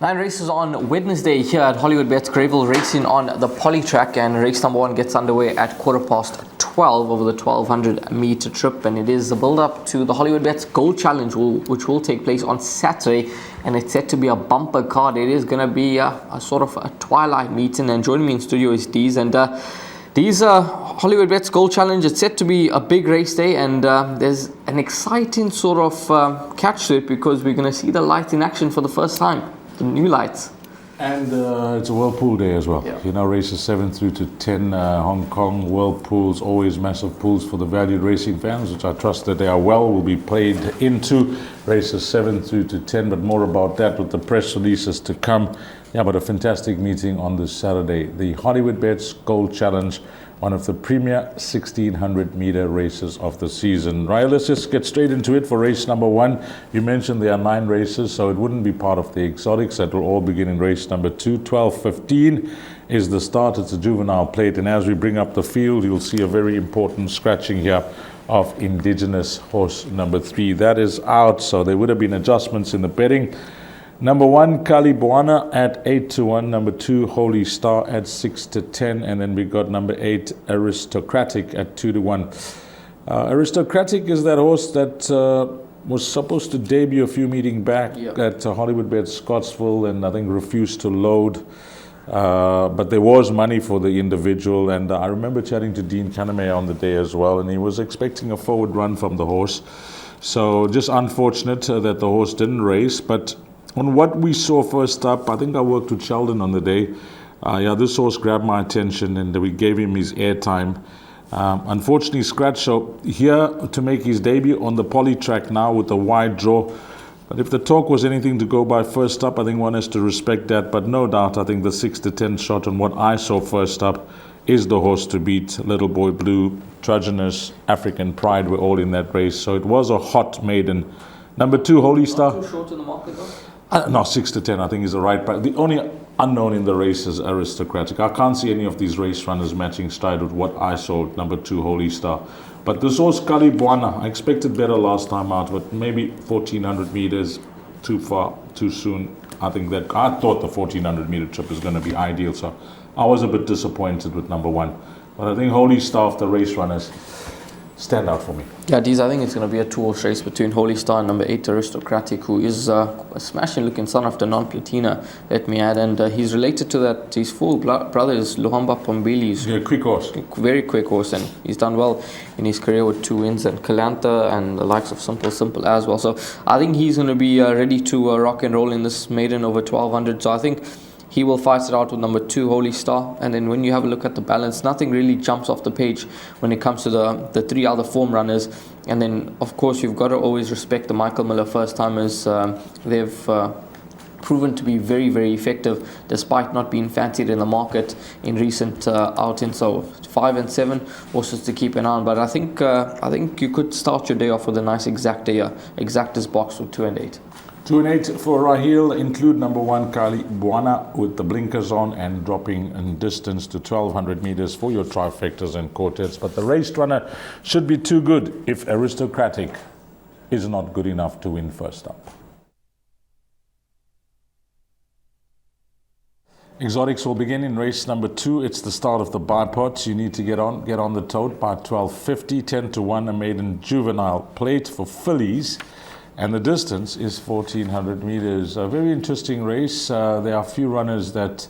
9 races on Wednesday here at Hollywoodbets Greyville, racing on the poly track, and race number 1 gets underway at 12:15 over the 1200 meter trip, and it is the build up to the Hollywoodbets Gold Challenge, which will take place on Saturday, and it's set to be a bumper card. It is going to be a sort of a twilight meeting, and joining me in studio is Deez, and these Hollywoodbets Gold Challenge, it's set to be a big race day, and there's an exciting sort of catch to it because we're going to see the lights in action for the first time. The new lights. And it's a whirlpool day as well. Yeah. You know, races 7 through to 10, Hong Kong whirlpools, always massive pools for the valued racing fans, which I trust that they are well, will be played into races 7 through to 10, but more about that with the press releases to come. Yeah, but a fantastic meeting on this Saturday. The Hollywoodbets Gold Challenge, one of the premier 1600 meter races of the season. Right, let's just get straight into it for race number 1. You mentioned there are 9 races, so it wouldn't be part of the exotics. That will all begin in race number 2. 12:15 is the start. It's a juvenile plate, and as we bring up the field, you'll see a very important scratching here of indigenous horse number 3. That is out, so there would have been adjustments in the betting. Number 1, Kalibuana at 8-1. Number 2, Holy Star at 6-10. And then we got number 8, Aristocratic at 2-1. Aristocratic is that horse that was supposed to debut a few meetings back at Hollywoodbets Scottsville, and I think refused to load. But there was money for the individual, and I remember chatting to Dean Kaname on the day as well, and he was expecting a forward run from the horse. So just unfortunate that the horse didn't race, but on what we saw first up, I think I worked with Sheldon on the day. This horse grabbed my attention, and we gave him his airtime. Unfortunately, scratch. So here to make his debut on the poly track now with a wide draw. But if the talk was anything to go by first up, I think one has to respect that. But no doubt, I think the 6-10 shot on what I saw first up is the horse to beat. Little Boy Blue, Trojannus, African Pride were all in that race. So it was a hot maiden. Number 2, Holy Star. Not too short in the market though? No, 6-10 I think is the right price. The only unknown in the race is Aristocratic. I can't see any of these race runners matching stride with what I saw at number 2, Holy Star. But this horse, Kalibuana, I expected better last time out, but maybe 1400 meters too far, too soon. I thought the 1400 meter trip is going to be ideal, so I was a bit disappointed with number 1. But I think Holy Star of the race runners stand out for me. Yeah, Deez, I think it's going to be a 2-horse race between Holy Star and number 8, Aristocratic, who is a smashing looking son of the non-platina, let me add, and he's related to that. His full brother is Luhamba Pombili's. Yeah, quick horse. Very quick horse, and he's done well in his career with 2 wins, and Kalantha and the likes of Simple as well. So I think he's going to be ready to rock and roll in this maiden over 1200. So I think he will fight it out with number 2, Holy Star. And then when you have a look at the balance, nothing really jumps off the page when it comes to the 3 other form runners. And then, of course, you've got to always respect the Michael Miller first-timers. They've proven to be very, very effective despite not being fancied in the market in recent outings. So 5 and 7 horses to keep an eye on. But I think you could start your day off with a nice exactas box with 2 and 8. 2 and 8 for Raheel include number 1, Kalibuana, with the blinkers on and dropping in distance to 1200 meters for your trifectas and quartets. But the race runner should be too good if Aristocratic is not good enough to win first up. Exotics will begin in race number 2. It's the start of the bipods. You need to get on the tote by 12:50, 10-1, a maiden juvenile plate for fillies. And the distance is 1400 meters. A very interesting race. There are a few runners that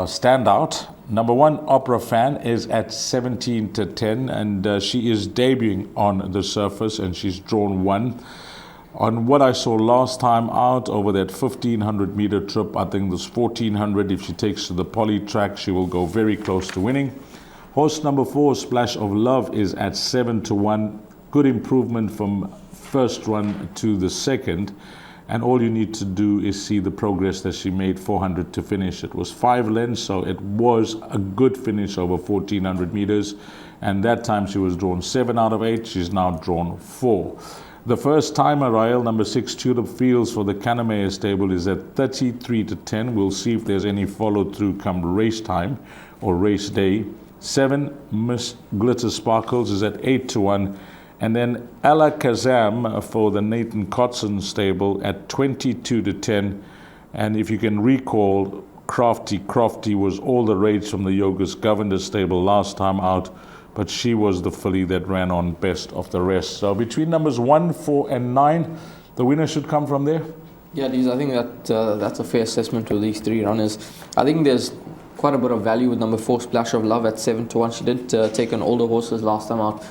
stand out. Number 1, Opera Fan, is at 17-10, and she is debuting on the surface, and she's drawn 1. On what I saw last time out over that 1500 meter trip, I think this 1400, if she takes to the poly track, she will go very close to winning. Horse number 4, Splash of Love, is at 7-1. Good improvement from first run to the second, and all you need to do is see the progress that she made 400 to finish. It was 5 lengths, so it was a good finish over 1400 meters, and that time she was drawn 7 out of 8. She's now drawn 4. The first timer, Rael, number 6, Tulip Fields for the Kaname stable, is at 33-10. We'll see if there's any follow through come race time or race day. 7, Miss Glitter Sparkles, is at 8-1. And then Ala Kazam for the Nathan Kotson stable at 22-10. And if you can recall, Crafty was all the rage from the Yogas Governor stable last time out, but she was the filly that ran on best of the rest. So between numbers 1, 4 and 9, the winner should come from there? Yeah, I think that's a fair assessment of these three runners. I think there's quite a bit of value with number 4, Splash of Love, at 7 to 1. She did take on older horses last time out,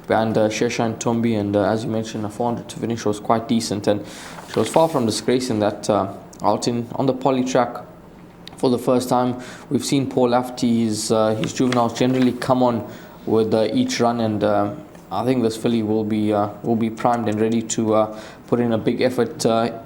and Sheshan Tombi, and as you mentioned, a 400 to finish was quite decent, and she was far from disgrace in that out on the poly track for the first time. We've seen Paul Lafferty, his juveniles generally come on with each run, and I think this filly will be primed and ready to put in a big effort.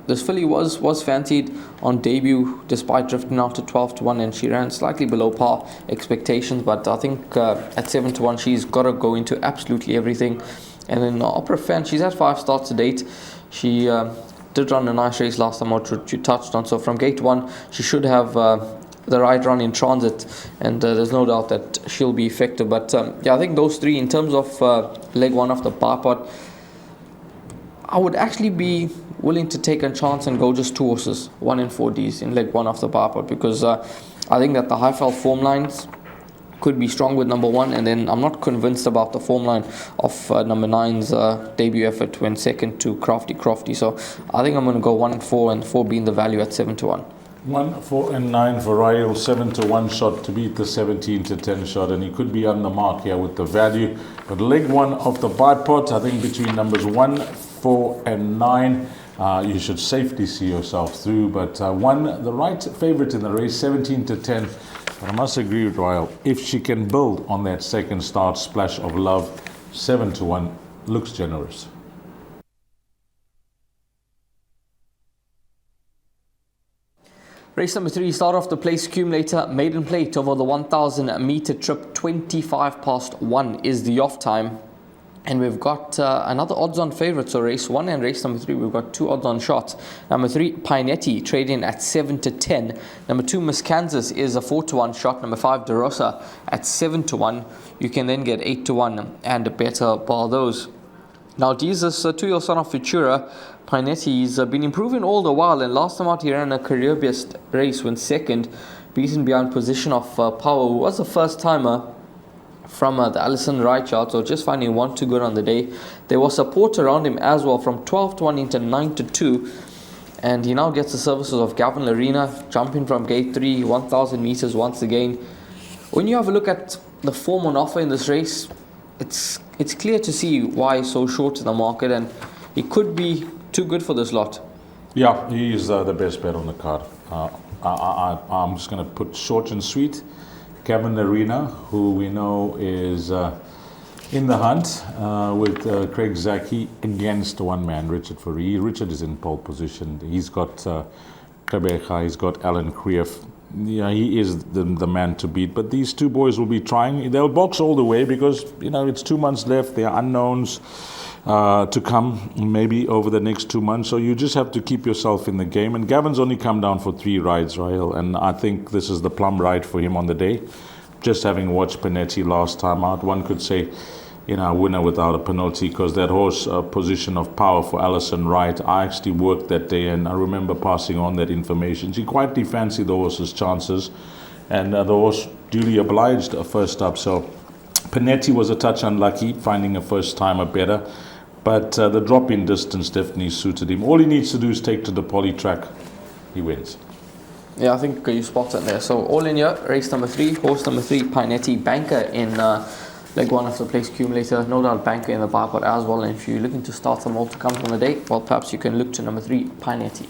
This filly was fancied on debut despite drifting out to 12 to 1, and she ran slightly below par expectations, but I think at 7 to 1 she's got to go into absolutely everything. And then Opera Fan, she's had 5 starts to date. She did run a nice race last time, which you touched on, so from gate 1 she should have the right run in transit, and there's no doubt that she'll be effective. But yeah, I think those three, in terms of leg 1 of the bar pot, I would actually be willing to take a chance and go just 2 horses, 1 and 4Ds in leg 1 of the bar pot, because I think that the Highfell form lines could be strong with number 1, and then I'm not convinced about the form line of number 9's debut effort when second to Crafty. So I think I'm going to go 1 and 4, and 4 being the value at 7 to 1. 1, 4 and 9 for Royal, 7 to 1 shot to beat the 17 to 10 shot, and he could be on the mark here with the value. But leg 1 of the bipod, I think between numbers 1, 4 and 9, you should safely see yourself through. But 1, the right favourite in the race, 17 to 10. But I must agree with Royal, if she can build on that second start, Splash of Love, 7 to 1 looks generous. Race number 3, start off the place accumulator, maiden plate over the 1,000 meter trip, 25 past 1 is the off time. And we've got another odds-on favourite, so race 1 and race number 3, we've got 2 odds-on shots. Number 3, Painetti, trading at 7 to 10. Number 2, Miss Kansas is a 4 to 1 shot. Number 5, DeRosa at 7 to 1. You can then get 8 to 1 and better bar those. Now, Jesus, 2-year-old son of Futura, Painetti's been improving all the while, and last time out he ran a career-best race, went second, beaten behind position of Power, who was a first-timer from the Allison Wright chart, so just finding 1 too good on the day. There was support around him as well from 12 to 1 into 9 to 2, and he now gets the services of Gavin Larena, jumping from gate 3, 1,000 meters once again. When you have a look at the form on offer in this race, it's clear to see why he's so short in the market, and he could be too good for this lot. Yeah, he is the best bet on the card. I'm just going to put short and sweet. Gavin Arena, who we know is in the hunt with Craig Zaki against one man, Richard Fourie. Richard is in pole position. He's got Kabeja, he's got Alan Krief. Yeah, he is the man to beat. But these two boys will be trying. They'll box all the way because, it's 2 months left. There are unknowns to come maybe over the next 2 months. So you just have to keep yourself in the game. And Gavin's only come down for 3 rides, Rahel. And I think this is the plum ride for him on the day. Just having watched Panetti last time out, one could say, winner without a penalty, because that horse position of Power for Alison Wright, I actually worked that day and I remember passing on that information. She quietly fancied the horse's chances, and the horse duly obliged first up. So Panetti was a touch unlucky, finding a first timer better, but the drop in distance definitely suited him. All he needs to do is take to the poly track, he wins. Yeah, I think you spotted it there. So all in here, race number 3, horse number 3, Painetti, banker in leg 1 of the place accumulator, no doubt banker in the bipod as well. And if you're looking to start some more to come from the day, well, perhaps you can look to number 3, Painetti.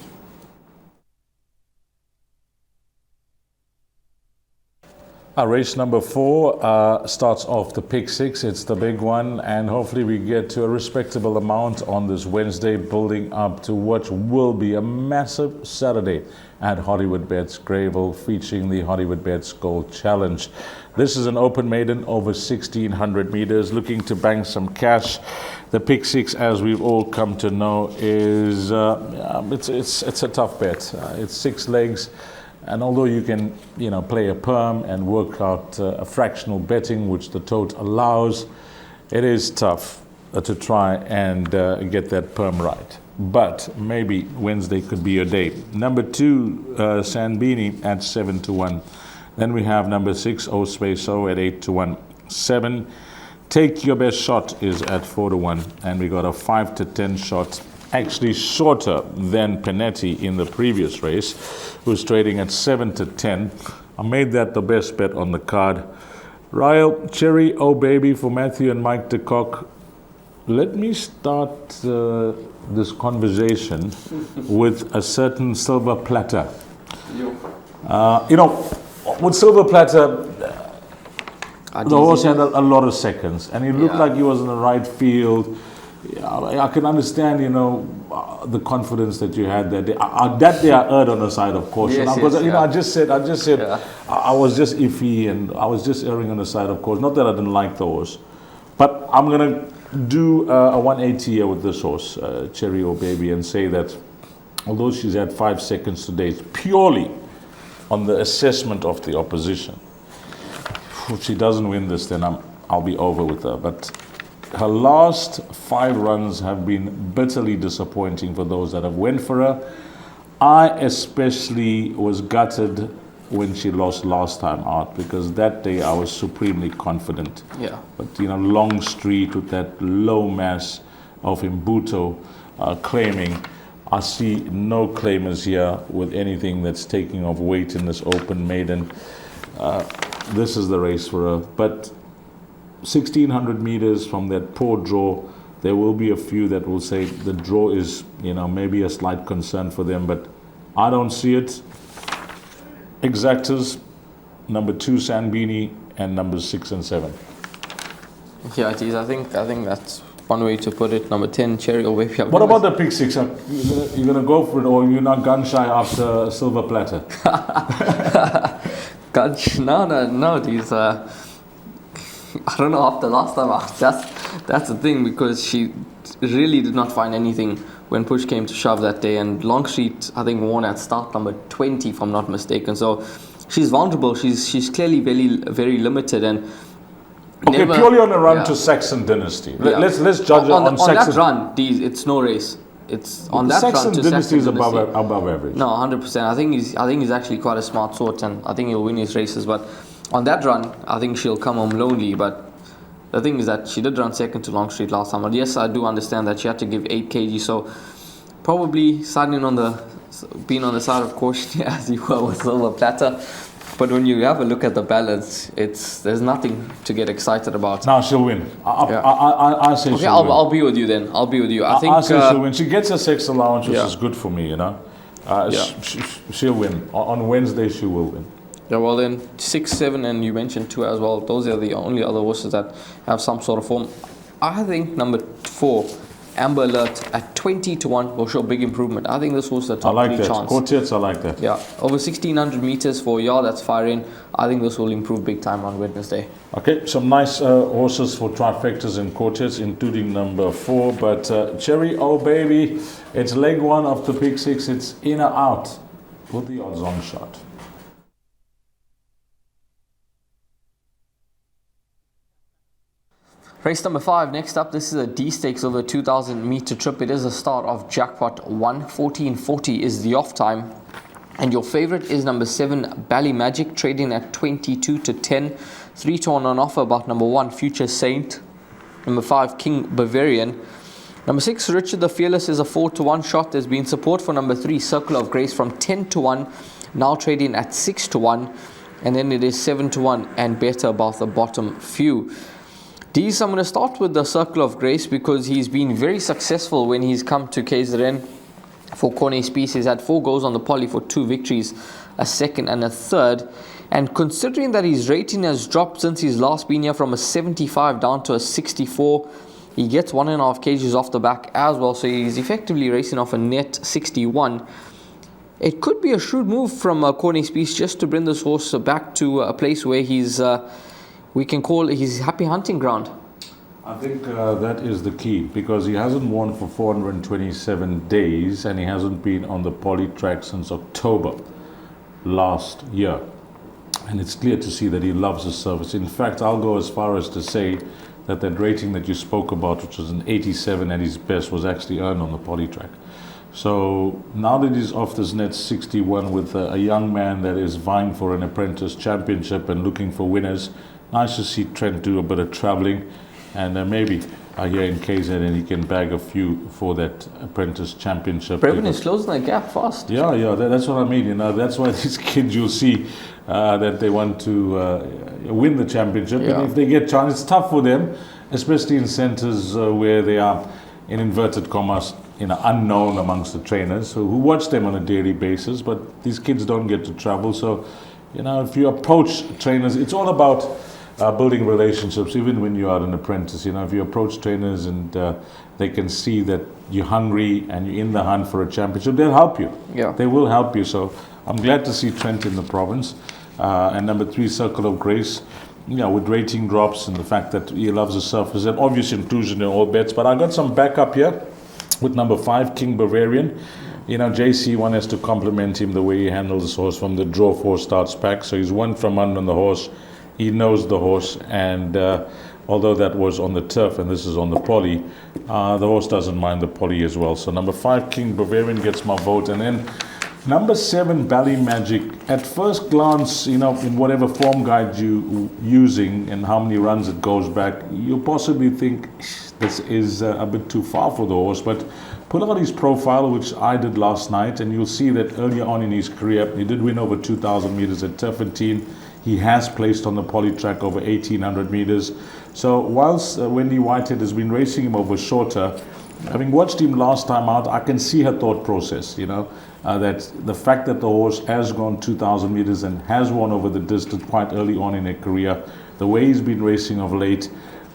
Race number 4 starts off the pick 6. It's the big one, and hopefully we get to a respectable amount on this Wednesday, building up to what will be a massive Saturday at Hollywoodbets Greyville, featuring the Hollywoodbets Gold Challenge. This is an open maiden over 1,600 meters, looking to bank some cash. The pick 6, as we've all come to know, is it's a tough bet. It's 6 legs. And although you can, play a perm and work out a fractional betting, which the tote allows, it is tough. to try and get that perm right. But maybe Wednesday could be your day. Number 2, Sanbini at 7-1. Then we have number 6, O Space O at 8-1. 7, Take Your Best Shot is at 4-1. And we got a 5-10 shot, actually shorter than Panetti in the previous race, who's trading at 7-10. I made that the best bet on the card. Ryle, Cherry, Oh Baby for Matthew and Mike de Kock. Let me start this conversation with a certain Silver Platter. With Silver Platter, the horse had a lot of seconds, and he looked like he was in the right field. I can understand, the confidence that you had that day. That day I erred on the side of caution. I just said, I was just iffy, and I was just erring on the side of caution. Not that I didn't like the horse, but I'm gonna do a 180 here with this horse, Cherry O Baby, and say that although she's had 5 seconds today, it's purely on the assessment of the opposition. If she doesn't win this, then I'll be over with her. But her last 5 runs have been bitterly disappointing for those that have went for her. I especially was gutted when she lost last time out, because that day I was supremely confident. Yeah. But long street with that low mass of Imbuto claiming. I see no claimers here with anything that's taking off weight in this open maiden. This is the race for her. But 1,600 meters from that poor draw, there will be a few that will say the draw is, maybe a slight concern for them, but I don't see it. Exactors, number 2 Sanbini, and numbers 6 and 7. Yeah, geez, I think that's one way to put it. Number 10, Cherry O Baby. What about the pick 6? You're gonna go for it, or you're not gun shy after Silver Platter? No, geez. I don't know, after last time out. That's the thing, because she really did not find anything when push came to shove that day, and Longstreet, I think, won at start number 20, if I'm not mistaken. So she's vulnerable. She's clearly very, very limited, and purely on a run to Saxon Dynasty. Let's judge on Saxon. That run, it's no race. It's on that Saxon run to Dynasty Saxon is Dynasty. above average. No, 100%. I think he's actually quite a smart sort, and I think he'll win his races. But on that run, I think she'll come home lonely. But the thing is that she did run second to Longstreet last time. And yes, I do understand that she had to give 8 kg. So probably being on the side of caution as you were with Silver Platter. But when you have a look at the balance, there's nothing to get excited about. Now she'll win. I say she'll win. I'll be with you then. I'll be with you. I think I say she'll win. She gets a sex allowance, which is good for me, She'll win. On Wednesday, she will win. Yeah, well then, 6, 7, and you mentioned 2 as well. Those are the only other horses that have some sort of form. I think number 4, Amber Alert, at 20-1 will show big improvement. I think this horse is a top 3 chance. Quartets, I like that. Yeah, over 1,600 meters for a yard, that's fire in. I think this will improve big time on Wednesday. Okay, some nice horses for trifectas and quartets, including number 4. But Cherry O Baby, it's leg 1 of the pick 6. It's in or out with the odds-on shot. Race number 5, next up, this is a D stakes over 2,000 meter trip. It is a start of jackpot 1. 1440 is the off time. And your favorite is number 7, Bally Magic, trading at 22-10. 3-1 on offer about number 1, Future Saint. Number 5, King Bavarian. Number 6, Richard the Fearless is a 4-1 shot. There's been support for number 3, Circle of Grace, from 10-1, now trading at 6-1. And then it is 7-1 and better about the bottom few. These, I'm going to start with the Circle of Grace, because he's been very successful when he's come to KZN for Cornet Spies. He's had 4 goals on the poly for 2 victories, a second and a third. And considering that his rating has dropped since he's last been here from a 75 down to a 64, he gets 1.5 kgs off the back as well. So he's effectively racing off a net 61. It could be a shrewd move from Cornet Spies just to bring this horse back to a place where he's... we can call his happy hunting ground. I think that is the key, because he hasn't won for 427 days, and he hasn't been on the poly track since October last year. And it's clear to see that he loves the surface. In fact, I'll go as far as to say that rating that you spoke about, which was an 87 at his best, was actually earned on the poly track. So now that he's off this net 61 with a young man that is vying for an apprentice championship and looking for winners, nice to see Trent do a bit of traveling, and maybe here in KZN and he can bag a few for that apprentice championship. Brevin is closing the gap fast. Yeah, that's what I mean. You know, that's why these kids, you'll see that they want to win the championship. Yeah. And if they get chance, it's tough for them, especially in centres where they are, in inverted commas, unknown amongst the trainers who watch them on a daily basis. But these kids don't get to travel. So, if you approach trainers, it's all about building relationships, even when you are an apprentice. If you approach trainers and they can see that you're hungry and you're in the hunt for a championship, they'll help you. Yeah. They will help you. So I'm glad to see Trent in the province. And number 3, Circle of Grace. With rating drops and the fact that he loves the surface, an obvious inclusion in all bets. But I got some backup here with number 5, King Bavarian. JC, one has to compliment him the way he handles this horse from the draw 4 starts pack. So he's one from under the horse. He knows the horse, and although that was on the turf and this is on the poly, the horse doesn't mind the poly as well. So number 5, King Bavarian, gets my vote. And then number 7, Bally Magic. At first glance, in whatever form guide you're using and how many runs it goes back, you possibly think this is a bit too far for the horse. But pull out his profile, which I did last night, and you'll see that earlier on in his career, he did win over 2,000 meters at Turfentine. He has placed on the poly track over 1,800 meters. So whilst Wendy Whitehead has been racing him over shorter, having watched him last time out, I can see her thought process, that the fact that the horse has gone 2,000 meters and has won over the distance quite early on in her career, the way he's been racing of late,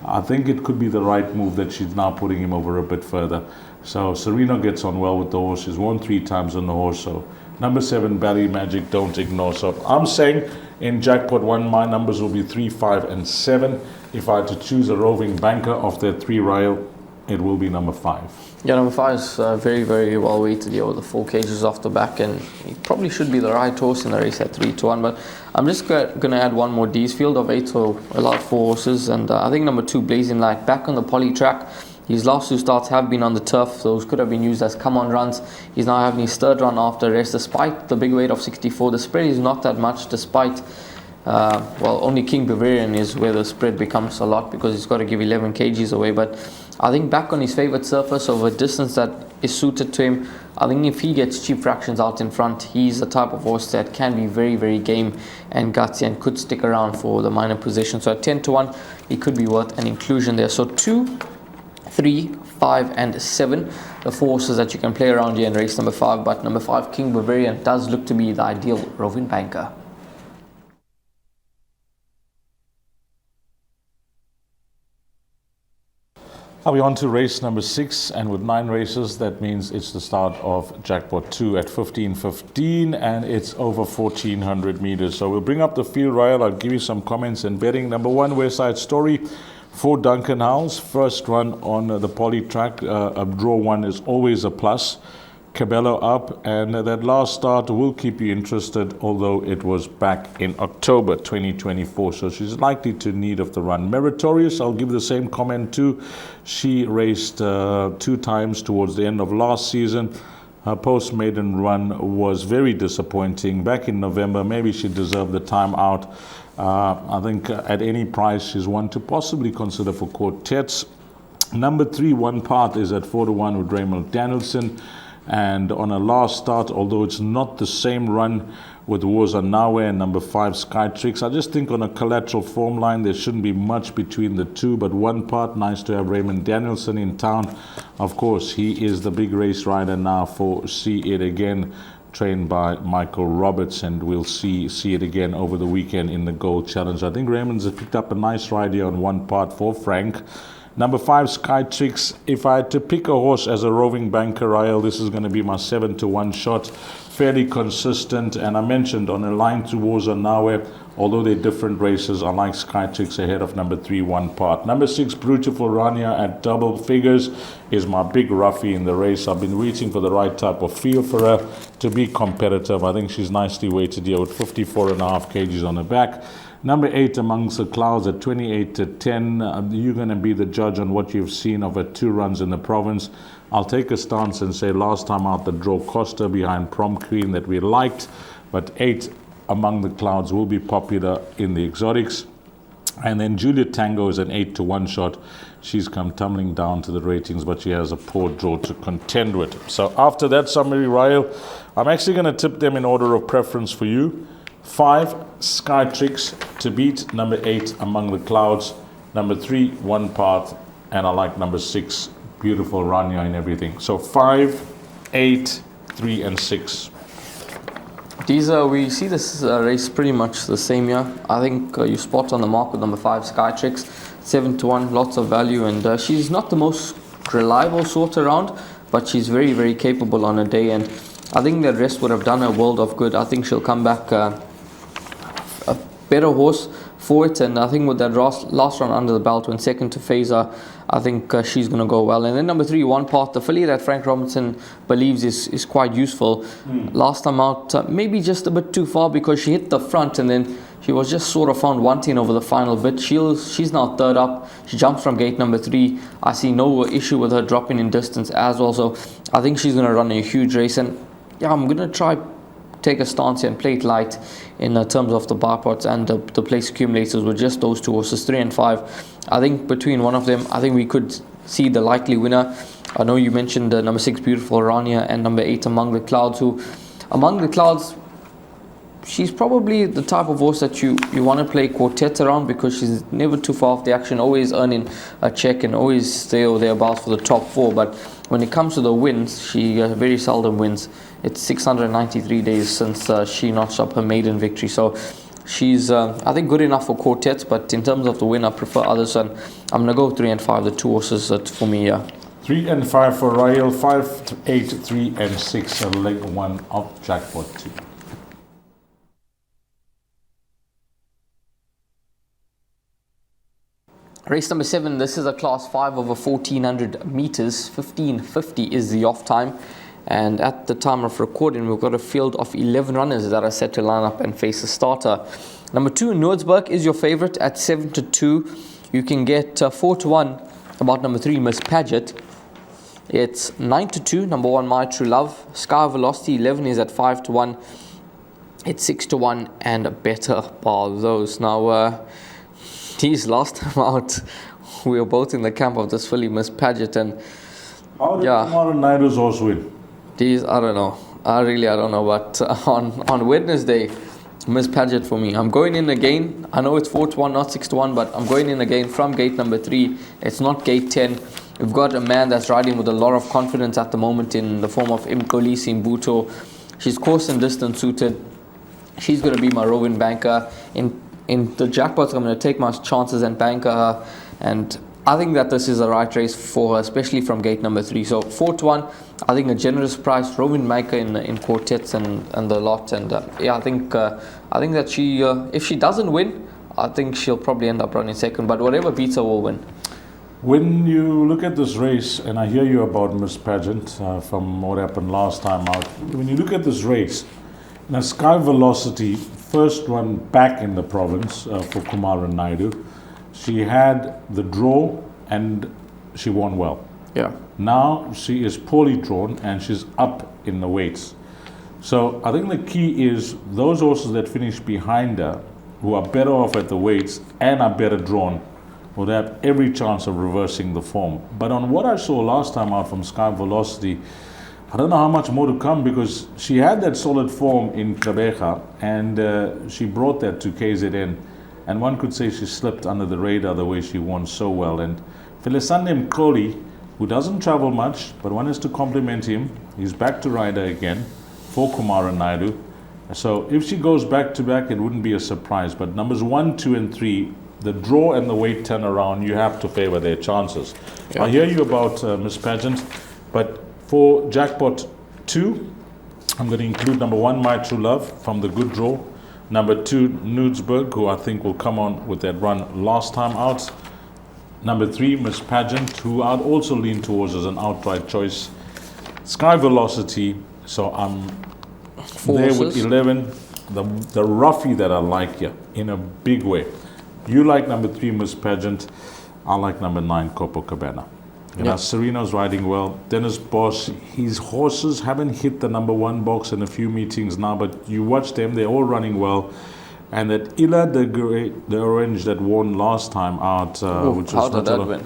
I think it could be the right move that she's now putting him over a bit further. So Sereno gets on well with the horse. He's won 3 times on the horse. So number 7, Bally Magic, don't ignore. So I'm saying in Jackpot 1, my numbers will be 3, 5, and 7. If I had to choose a roving banker of that 3 rail, it will be number 5. Yeah, number 5 is very, very well weighted here with the 4 cages off the back, and he probably should be the right horse in the race at 3-1. But I'm just going to add one more. D's field of 8, so allowed 4 horses, and I think number 2, Blazing Light, back on the poly track. His last 2 starts have been on the turf. Those could have been used as come-on runs. He's now having his 3rd run after rest. Despite the big weight of 64, the spread is not that much, despite, only King Bavarian is where the spread becomes a lot because he's got to give 11 kgs away. But I think back on his favourite surface over a distance that is suited to him, I think if he gets cheap fractions out in front, he's the type of horse that can be very, very game and gutsy and could stick around for the minor position. So at 10-1, he could be worth an inclusion there. So 2, 3, 5, and 7, the 4 horses that you can play around here in race number 5. But number 5, King Bavarian, does look to be the ideal roving banker. Are we on to race number 6, and with 9 races, that means it's the start of Jackpot 2 at 15:15, and it's over 1,400 meters. So we'll bring up the field, Ryle. I'll give you some comments and betting. Number 1, West Side Story. For Duncan Howells, first run on the poly track, a draw 1 is always a plus. Cabello up, and that last start will keep you interested, although it was back in October 2024, so she's likely to need of the run. Meritorious, I'll give the same comment too. She raced 2 times towards the end of last season. Her post-maiden run was very disappointing back in November. Maybe she deserved the time out. I think at any price, she's one to possibly consider for quartets. Number 3, One Path, is at 4-1 with Raymond Danielson. And on a last start, although it's not the same run with Woza Nawe and number 5, Sky Tricks, I just think on a collateral form line, there shouldn't be much between the 2. But One Part, nice to have Raymond Danielson in town. Of course, he is the big race rider now for See It Again, trained by Michael Roberts, and we'll see it again over the weekend in the Gold Challenge. I think Raymond's has picked up a nice ride here on One Part for Frank. Number 5, Sky Tricks. If I had to pick a horse as a roving banker, Ryle, this is going to be my 7-1 shot. Fairly consistent, and I mentioned on a line to Woza Nawe, although they're different races, I like Sky Tricks ahead of number 3, One Part. Number 6, Beautiful Rania at double figures is my big roughie in the race. I've been waiting for the right type of feel for her to be competitive. I think she's nicely weighted here with 54.5 kgs on her back. Number 8 amongst the clouds at 28-10. You're going to be the judge on what you've seen of her 2 runs in the province. I'll take a stance and say last time out the draw cost her behind Prom Queen that we liked, but 8 among the clouds will be popular in the exotics. And then Juliet Tango is an 8-1 shot. She's come tumbling down to the ratings, but she has a poor draw to contend with. So after that summary, Rael, I'm actually going to tip them in order of preference for you. 5, Sky Tricks to beat. Number 8, Among the Clouds. Number 3, One Path. And I like number 6, Beautiful Rania and everything. So 5, 8, 3 and 6. These we see this race pretty much the same here. I think you spot on the mark with number 5, Sky Tricks, 7-1, lots of value, and she's not the most reliable sort around, but she's very, very capable on a day, and I think the rest would have done a world of good. I think she'll come back a better horse for it, and I think with that last run under the belt, when second to Fazer, I think she's going to go well. And then number 3, One Path, the filly that Frank Robinson believes is quite useful. Last time out, maybe just a bit too far because she hit the front and then she was just sort of found wanting over the final bit. She's now third up. She jumps from gate number 3. I see no issue with her dropping in distance as well. So I think she's going to run a huge race. And yeah, I'm going to try take a stance here and play it light in terms of the bar pots and the place accumulators with just those 2 horses, 3 and 5. I think between one of them, I think we could see the likely winner. I know you mentioned number 6, Beautiful Rania, and number 8, Among the Clouds, who, Among the Clouds, she's probably the type of horse that you want to play quartet around because she's never too far off the action, always earning a check and always there or thereabouts for the top 4. But when it comes to the wins, she very seldom wins. It's 693 days since she notched up her maiden victory. So she's, I think, good enough for quartets, but in terms of the win, I prefer others. And I'm going to go 3 and 5, the 2 horses for me here. 3 and 5 for Rael, 5, 8, 3 and 6, leg 1 of Jackpot 2. Race number 7, this is a class 5 over 1400 meters. 15:50 is the off time. And at the time of recording, we've got a field of 11 runners that are set to line up and face a starter. Number 2, Noordsburg is your favorite at 7-2. You can get 4-1 about number 3, Miss Paget. It's 9-2, number 1, My True Love. Sky Velocity 11 is at 5-1. It's 6-1 and better bar those. Now, these last time out, we were both in the camp of this filly, Miss Paget, and how did Kumar and Naidu's horse win? These, I don't know. I don't know. But on Wednesday, Miss Paget for me. I'm going in again. I know it's 4-1, not 6-1, but I'm going in again from gate number 3. It's not gate 10. We've got a man that's riding with a lot of confidence at the moment in the form of Mkolisi Mbuto. She's course and distance suited. She's going to be my roving banker. In the jackpots, I'm going to take my chances and banker her. And I think that this is the right race for her, especially from gate number 3. So 4-1, I think a generous price, roving maker in quartets and the lot. And yeah, I think that she, if she doesn't win, I think she'll probably end up running second. But whatever beats her will win. When you look at this race, and I hear you about Miss Pageant from what happened last time out. When you look at this race, now Sky Velocity, first one back in the province for Kumar and Naidu. She had the draw and she won well. Yeah. Now she is poorly drawn and she's up in the weights. So I think the key is those horses that finish behind her, who are better off at the weights and are better drawn, would have every chance of reversing the form. But on what I saw last time out from Sky Velocity, I don't know how much more to come because she had that solid form in Kabeja and she brought that to KZN. And one could say she slipped under the radar the way she won so well. And Felisande Mkoli, who doesn't travel much, but one has to compliment him. He's back to rider again for Kumar and Naidu. So if she goes back to back, it wouldn't be a surprise. But numbers 1, 2 and 3, the draw and the weight turnaround, you have to favor their chances. Yeah. I hear you about Miss Pageant, but for Jackpot 2, I'm going to include number 1, My True Love, from the good draw. Number 2, Noordsburg, who I think will come on with that run last time out. Number 3, Miss Pageant, who I'd also lean towards as an outright choice. Sky Velocity, so I'm there with 11, the roughie that I like here in a big way. You like number 3, Miss Pageant. I like number 9, Copacabana. You know, Sereno's riding well. Dennis Boss, his horses haven't hit the number 1 box in a few meetings now, but you watch them, they're all running well. And that Illa the Orange that won last time out, which how was did that win?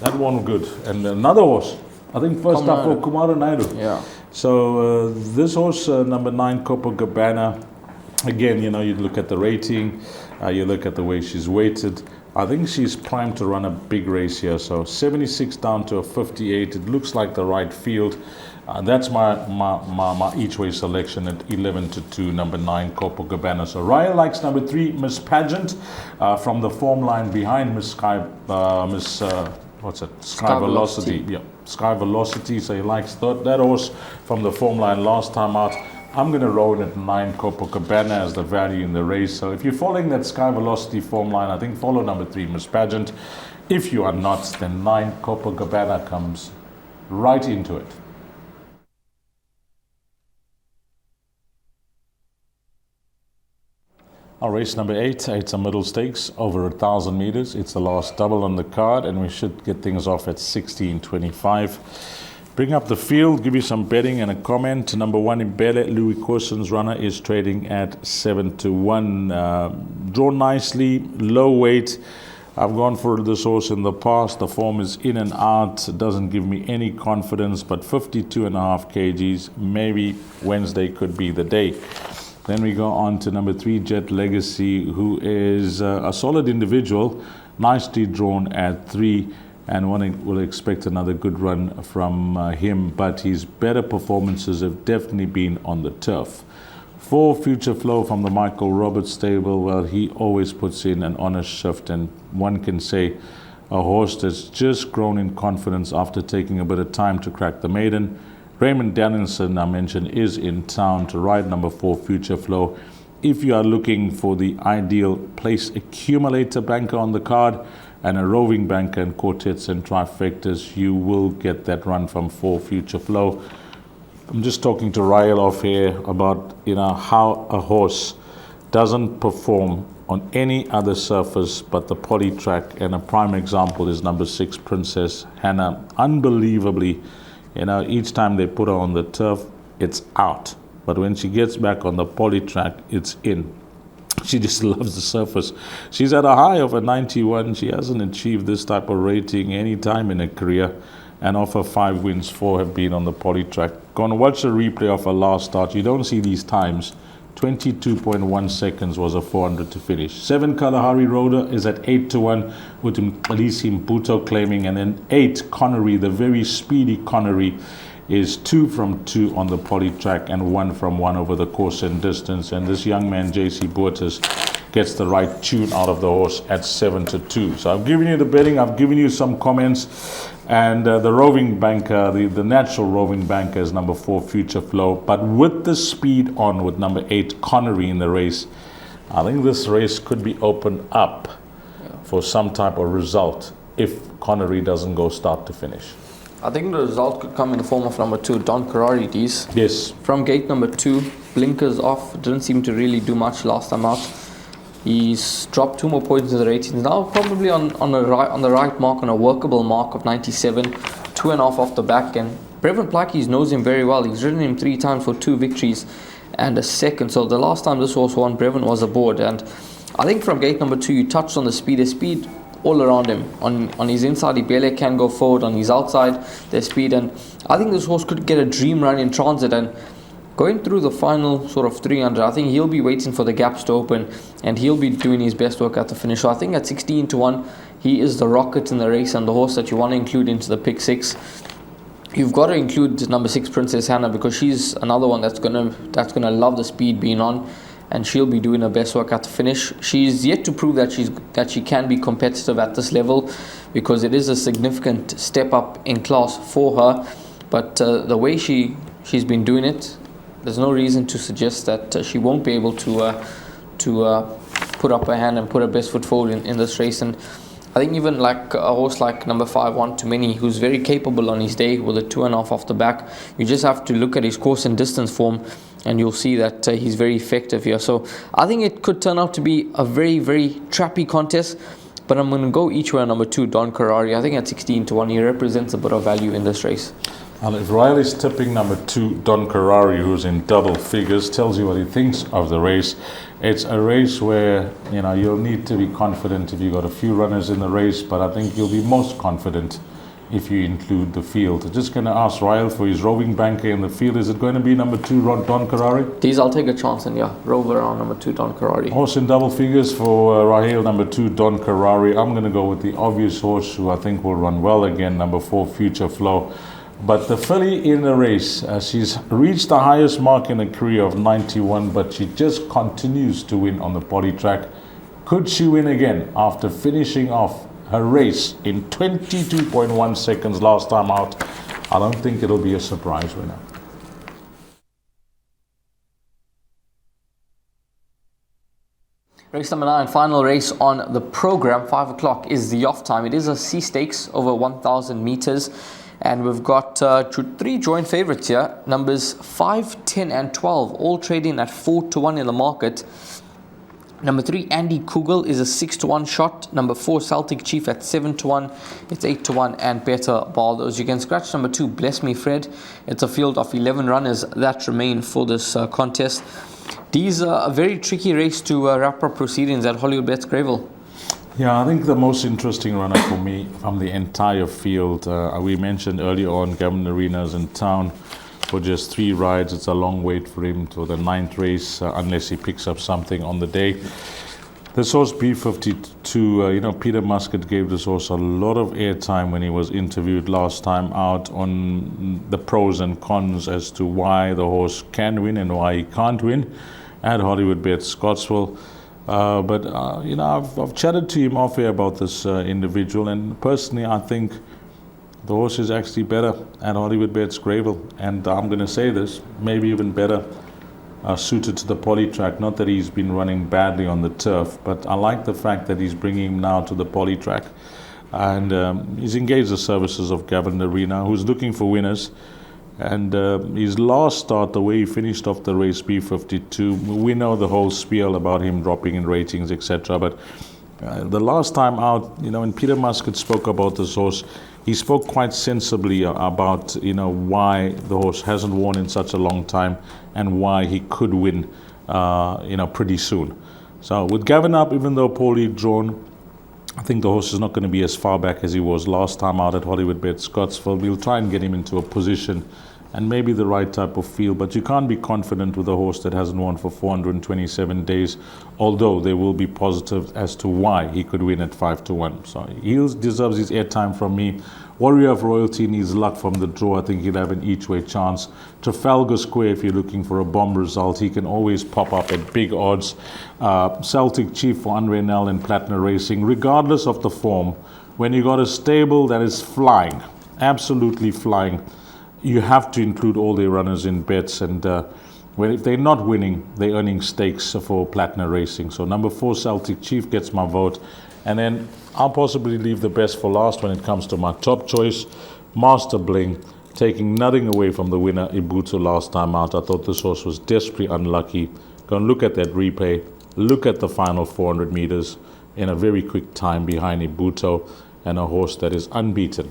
That won good. And another horse, I think first up for Kumara Naidu. Yeah. So this horse, number 9, Copacabana, again, you know, you look at the rating, you look at the way she's weighted. I think she's primed to run a big race here. So 76 down to a 58. It looks like the right field. That's my each way selection at 11-2, number 9, Copacabana. So Raya likes number 3, Miss Pageant, from the form line behind Miss Sky Velocity. Yeah, Sky Velocity. So he likes that horse from the form line last time out. I'm going to roll in at 9, Copacabana as the value in the race. So if you're following that Sky Velocity form line, I think follow number 3, Miss Pageant. If you are not, then 9, Copacabana comes right into it. Our race number 8, it's a middle stakes, over 1,000 meters. It's the last double on the card, and we should get things off at 16.25. Bring up the field, give you some betting and a comment. Number 1, Imbele, Louis Courson's runner, is trading at 7-1. Drawn nicely, low weight. I've gone for this horse in the past. The form is in and out. It doesn't give me any confidence, but 52.5 kgs. Maybe Wednesday could be the day. Then we go on to number 3, Jet Legacy, who is a solid individual, nicely drawn at 3. And one will expect another good run from him, but his better performances have definitely been on the turf. 4, Future Flow from the Michael Roberts stable. Well, he always puts in an honest shift, and one can say a horse that's just grown in confidence after taking a bit of time to crack the maiden. Raymond Danielson, I mentioned, is in town to ride number 4, Future Flow. If you are looking for the ideal place accumulator banker on the card, and a roving banker and quartets and trifectas, you will get that run from 4, Future Flow. I'm just talking to Ryle off here about, you know, how a horse doesn't perform on any other surface but the poly track, and a prime example is number 6, Princess Hannah. Unbelievably, you know, each time they put her on the turf, it's out, but when she gets back on the poly track, it's in. She just loves the surface. She's at a high of a 91. She hasn't achieved this type of rating any time in her career. And of her 5 wins, 4 have been on the poly track. Go and watch the replay of her last start. You don't see these times. 22.1 seconds was a 400 to finish. 7, Kalahari Roda is at 8-1 with Mqalisi Mputo claiming. And then 8, Connery, the very speedy Connery, is 2 from 2 on the poly track and 1 from 1 over the course and distance. And this young man, JC Boertes, gets the right tune out of the horse at 7-2. So I've given you the betting, I've given you some comments, and the roving banker, the natural roving banker is number 4, Future Flow. But with the speed on with number 8, Connery in the race, I think this race could be opened up for some type of result if Connery doesn't go start to finish. I think the result could come in the form of number 2, Don Carrarides. Yes. From gate number 2, blinkers off, didn't seem to really do much last time out. He's dropped 2 more points in the ratings. Now probably on the right mark, on a workable mark of 97, 2.5 off the back. And Brevin Plackey knows him very well. He's ridden him 3 times for 2 victories and a second. So the last time this horse won, Brevin was aboard. And I think from gate number 2, you touched on the speed. The speed all around him. On his inside, he barely can go forward. On his outside, there's speed. And I think this horse could get a dream run in transit. And going through the final sort of 300, I think he'll be waiting for the gaps to open and he'll be doing his best work at the finish. So I think at 16-1, he is the rocket in the race and the horse that you want to include into the pick 6. You've got to include number 6, Princess Hannah, because she's another one that's gonna love the speed being on, and she'll be doing her best work at the finish. She's yet to prove that she can be competitive at this level, because it is a significant step up in class for her. But the way she's been doing it, there's no reason to suggest that she won't be able to put up her hand and put her best foot forward in this race. And I think even like a horse like number 5, One Too Many, who's very capable on his day with a 2.5 off the back, you just have to look at his course and distance form. and you'll see that he's very effective here. So I think it could turn out to be a very, very trappy contest. But I'm going to go each way on number 2, Don Carrari. I think at 16 to 1, he represents a bit of value in this race. And if Riley's tipping number 2, Don Carrari, who's in double figures, tells you what he thinks of the race. It's a race where, you know, you'll need to be confident if you've got a few runners in the race, but I think you'll be most confident if you include the field. I'm just going to ask Ryle for his roving banker in the field. Is it going to be number 2, Don Carrari? These I'll take a chance and rover on number 2, Don Carrari. Horse in double figures for Raheel, number 2, Don Carrari. I'm going to go with the obvious horse who I think will run well again, number 4, Future Flow. But the filly in the race, she's reached the highest mark in a career of 91, but she just continues to win on the poly track. Could she win again after finishing off her race in 22.1 seconds last time out? I don't think it'll be a surprise winner. Race number 9, final race on the program, 5 o'clock is the off time. It is a C stakes over 1,000 meters. And we've got 3 joint favorites here. Numbers 5, 10 and 12, all trading at 4 to 1 in the market. Number 3, Andy Kugel, is a 6 to 1 shot. Number 4, Celtic Chief at 7 to 1. It's 8 to 1 and better Baldos. You can scratch number 2, Bless Me Fred. It's a field of 11 runners that remain for this contest. These are a very tricky race to wrap up proceedings at Hollywoodbets Greyville. Yeah, I think the most interesting runner for me from the entire field, we mentioned earlier on, Gavin Arena's in town for just 3 rides. It's a long wait for him to the 9th race, unless he picks up something on the day. This horse B52, Peter Muscat gave this horse a lot of airtime when he was interviewed last time out on the pros and cons as to why the horse can win and why he can't win at Hollywoodbets Scottsville. I've chatted to him off air about this individual, and personally I think the horse is actually better at Hollywoodbets Greyville, and I'm going to say this, maybe even better suited to the poly track. Not that he's been running badly on the turf, but I like the fact that he's bringing him now to the poly track, and he's engaged the services of Gavin Arena, who's looking for winners. And his last start, the way he finished off the race, B52, we know the whole spiel about him dropping in ratings, etc. But the last time out, when Peter Muscat spoke about this horse, he spoke quite sensibly about, why the horse hasn't won in such a long time and why he could win, pretty soon. So with Gavin up, even though poorly drawn, I think the horse is not going to be as far back as he was last time out at Hollywoodbets Scottsville. We'll try and get him into a position and maybe the right type of field, but you can't be confident with a horse that hasn't won for 427 days, although they will be positive as to why he could win at 5 to 1. So he deserves his airtime from me. Warrior of Royalty needs luck from the draw. I think he'll have an each-way chance. Trafalgar Square, if you're looking for a bomb result, he can always pop up at big odds. Celtic Chief for Andre Nell and Platinum Racing, regardless of the form, when you got a stable that is flying, absolutely flying, you have to include all their runners in bets, and if they're not winning, they're earning stakes for Platinum Racing. So number 4, Celtic Chief, gets my vote. And then I'll possibly leave the best for last when it comes to my top choice, Master Bling, taking nothing away from the winner, Ibuto, last time out. I thought this horse was desperately unlucky. Go and look at that replay. Look at the final 400 meters in a very quick time behind Ibuto, and a horse that is unbeaten.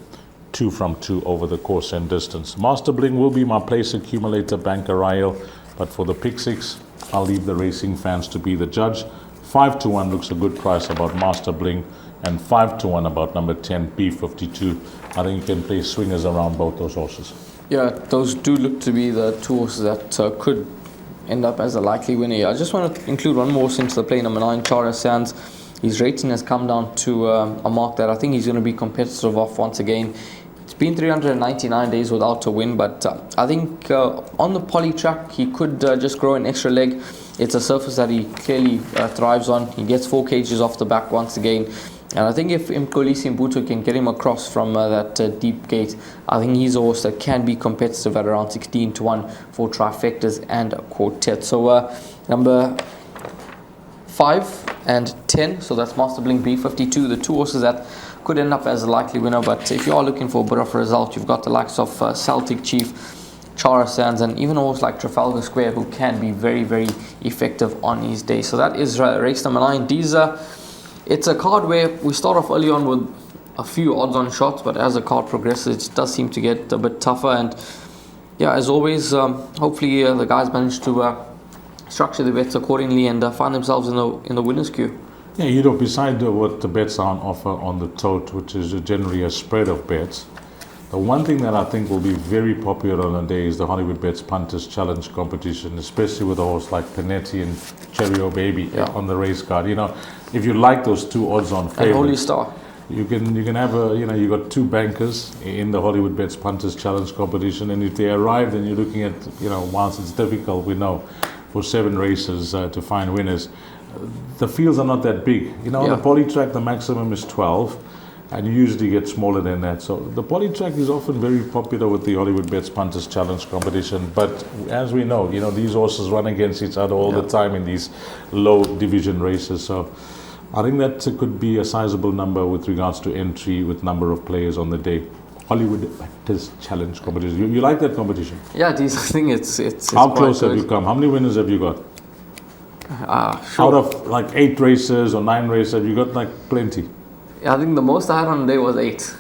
2 from 2 over the course and distance. Master Bling will be my place accumulator, banker Rael, but for the pick 6, I'll leave the racing fans to be the judge. 5 to 1 looks a good price about Master Bling, and 5 to 1 about number 10, B52. I think you can play swingers around both those horses. Yeah, those do look to be the 2 horses that could end up as a likely winner. I just want to include one more horse into the play, number 9, Chara Sands. His rating has come down to a mark that I think he's going to be competitive off once again. It's been 399 days without a win, but I think on the poly track he could just grow an extra leg. It's a surface that he clearly thrives on. He gets 4 kgs off the back once again, and I think if Mkolisi Mbuto can get him across from that deep gate, I think he's a horse that can be competitive at around 16 to 1 for trifectas and a quartet. So number 5 and 10, so that's Master Bling, B52, the 2 horses that could end up as a likely winner. But if you are looking for a bit of a result, you've got the likes of Celtic Chief, Chara Sands, and even horse like Trafalgar Square, who can be very, very effective on his day. So that is race number 9. It's a card where we start off early on with a few odds-on shots, but as the card progresses, it does seem to get a bit tougher. And yeah, as always, hopefully the guys manage to structure the bets accordingly and find themselves in the winners' queue. Yeah, beside what the bets are on offer on the tote, which is generally a spread of bets, the one thing that I think will be very popular on the day is the Hollywoodbets Punters Challenge competition, especially with a horse like Panetti and Cheerio Baby on the race card. If you like those two odds-on favorites, and Holy Star, you can have you got 2 bankers in the Hollywoodbets Punters Challenge competition, and if they arrive, then you're looking at whilst it's difficult, we know, for 7 races to find winners. The fields are not that big. On the polytrack, the maximum is 12, and you usually get smaller than that. So the polytrack is often very popular with the Hollywoodbets Punters Challenge competition. But as we know, these horses run against each other all the time in these low division races. So I think that could be a sizable number with regards to entry with number of players on the day. Hollywoodbets Challenge competition. You like that competition? Yeah, I think it's How close have you come? How many winners have you got? Sure. Out of like 8 races or 9 races, have you got like plenty? Yeah, I think the most I had on the day was 8.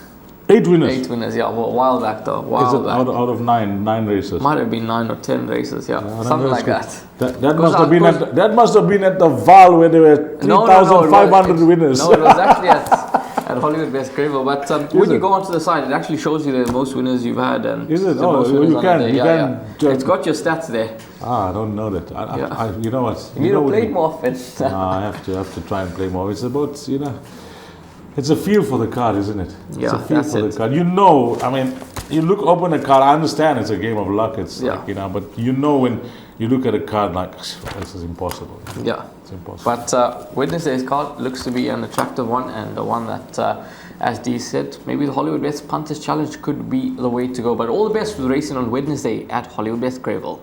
8 winners? 8 winners, yeah. Well, a while back though. Is it out of 9 races? Might have been 9 or 10 races, something like that. That must have been at the Val where there were 3,500 winners. No, it was actually at Hollywoodbets Greyville. But when you go onto the site, it actually shows you the most winners you've had. And is it? You can. It's got your stats there. I don't know that. You know what? You need to play more often. I have to try and play more. It's about, it's a feel for the card, isn't it? Yeah, it's a feel for the card. You open a card, I understand it's a game of luck. It's like, but when you look at a card like, this is impossible. Yeah. It's impossible. But Wednesday's card looks to be an attractive one, and the one that, as Dee said, maybe the Hollywoodbets Punters Challenge could be the way to go. But all the best with racing on Wednesday at Hollywoodbets Greyville.